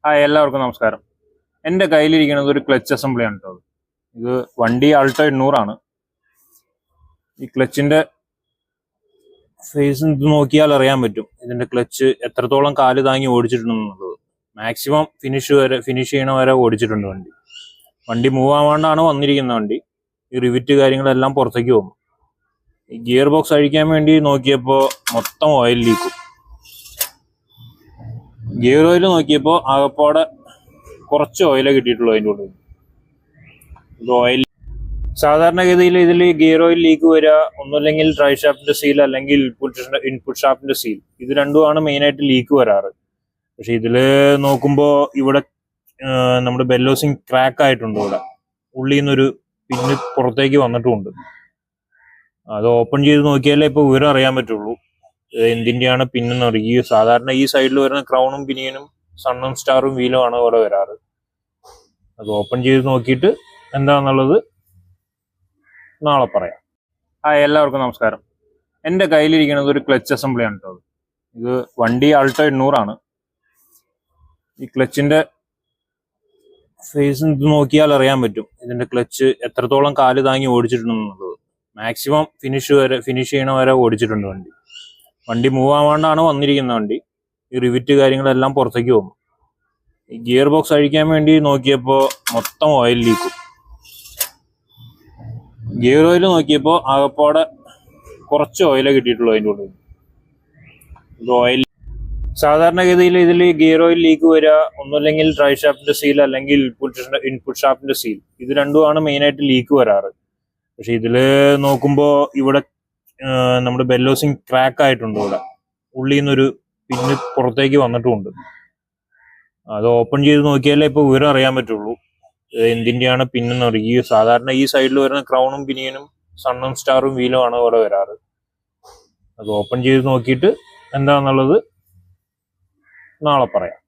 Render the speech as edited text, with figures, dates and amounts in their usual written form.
എല്ലാവർക്കും നമസ്കാരം. എൻ്റെ കയ്യിലിരിക്കുന്നത് ഒരു ക്ലച്ച് അസംബ്ലി ആണ് കേട്ടോ. ഇത് വണ്ടി ആൾട്ടോ 800 ആണ്. ഈ ക്ലച്ചിന്റെ ഫേസ് ഇത് നോക്കിയാൽ അറിയാൻ പറ്റും ഇതിന്റെ ക്ലച്ച് എത്രത്തോളം കാല് താങ്ങി ഓടിച്ചിട്ടുണ്ടെന്നുള്ളത്. മാക്സിമം ഫിനിഷ് ചെയ്യണ വരെ ഓടിച്ചിട്ടുണ്ട് വണ്ടി മൂവ് ആവാണ്ടാണ് വന്നിരിക്കുന്ന വണ്ടി. ഈ റിവിറ്റ് കാര്യങ്ങളെല്ലാം പുറത്തേക്ക് പോകും. ഈ ഗിയർ ബോക്സ് അഴിക്കാൻ വേണ്ടി നോക്കിയപ്പോൾ മൊത്തം ഓയിൽ ലീക്കും. ഗിയർ ഓയിൽ നോക്കിയപ്പോൾ ആകപ്പാടെ കുറച്ച് ഓയിലേ കിട്ടിയിട്ടുള്ളൂ അതിൻ്റെ ഉള്ളിൽ. ഇത് ഓയിൽ സാധാരണഗതിയിൽ ഇതിൽ ഗിയർ ഓയിൽ ലീക്ക് വരിക ഒന്നുമില്ലെങ്കിൽ ഡ്രൈവ് ഷാഫ്റ്റിന്റെ സീൽ അല്ലെങ്കിൽ ഇൻപുട്ട് ഷാഫ്റ്റിന്റെ സീൽ, ഇത് രണ്ടുമാണ് മെയിനായിട്ട് ലീക്ക് വരാറ്. പക്ഷെ ഇതില് നോക്കുമ്പോൾ ഇവിടെ നമ്മുടെ ബെല്ലോസിങ് ക്രാക്ക് ആയിട്ടുണ്ട്. ഇവിടെ ഉള്ളിൽ നിന്നൊരു പിന്ന് പുറത്തേക്ക് വന്നിട്ടുമുണ്ട്. അത് ഓപ്പൺ ചെയ്ത് നോക്കിയാലേ ഇപ്പൊ വിവരം അറിയാൻ പറ്റുള്ളൂ എന്തിന്റെയാണ് പിന്നെന്ന് അറിയുക. സാധാരണ ഈ സൈഡിൽ വരുന്ന ക്രൗണും പിനിയനും സണ്ണും സ്റ്റാറും വീലും ആണ് ഇവിടെ വരാറ്. അത് ഓപ്പൺ ചെയ്ത് നോക്കിയിട്ട് എന്താന്നുള്ളത് നാളെ പറയാം. എല്ലാവർക്കും നമസ്കാരം. എൻ്റെ കയ്യിലിരിക്കുന്നത് ഒരു ക്ലച്ച് അസംബ്ലി ആണ് കേട്ടോ. ഇത് വണ്ടി ആൾട്ടോ 800 ആണ്. ഈ ക്ലച്ചിന്റെ ഫേസ് ഇത് നോക്കിയാൽ അറിയാൻ പറ്റും ഇതിന്റെ ക്ലച്ച് എത്രത്തോളം കാല് താങ്ങി ഓടിച്ചിട്ടുണ്ടെന്നുള്ളത്. മാക്സിമം ഫിനിഷ് ചെയ്യണ വരെ ഓടിച്ചിട്ടുണ്ട് വണ്ടി മൂവ് ആവാണ്ടാണ് വന്നിരിക്കുന്ന വണ്ടി. ഈ റിവിറ്റ് കാര്യങ്ങളെല്ലാം പുറത്തേക്ക് പോകും. ഈ ഗിയർ ബോക്സ് അഴിക്കാൻ വേണ്ടി നോക്കിയപ്പോൾ മൊത്തം ഓയിൽ ലീക്കും. ഗിയർ ഓയിൽ നോക്കിയപ്പോൾ ആകപ്പാടെ കുറച്ച് ഓയിലേ കിട്ടിയിട്ടുള്ളൂ അതിൻ്റെ ഉള്ളിൽ. ഇത് ഓയിൽ സാധാരണഗതിയിൽ ഇതിൽ ഗിയർ ഓയിൽ ലീക്ക് വരിക ഒന്നുമില്ലെങ്കിൽ ഡ്രൈവ് ഷാഫ്റ്റിന്റെ സീൽ അല്ലെങ്കിൽ ഇൻപുട്ട് ഷാഫ്റ്റിന്റെ സീൽ, ഇത് രണ്ടുമാണ് മെയിനായിട്ട് ലീക്ക് വരാറ്. പക്ഷെ ഇതില് നോക്കുമ്പോൾ ഇവിടെ നമ്മുടെ ബെല്ലോസിങ് ക്രാക്ക് ആയിട്ടുണ്ട്. ഇവിടെ ഉള്ളിൽ നിന്നൊരു പിന്ന് പുറത്തേക്ക് വന്നിട്ടുമുണ്ട്. അത് ഓപ്പൺ ചെയ്ത് നോക്കിയാലേ ഇപ്പൊ വിവരം അറിയാൻ പറ്റുള്ളൂ എന്തിന്റെയാണ് പിന്നെന്ന് അറിയുക. സാധാരണ ഈ സൈഡിൽ വരുന്ന ക്രൗണും പിനിയനും സണ്ണും സ്റ്റാറും വീലും ആണ് ഇവിടെ വരാറ്. അത് ഓപ്പൺ ചെയ്ത് നോക്കിയിട്ട് എന്താന്നുള്ളത് നാളെ പറയാം.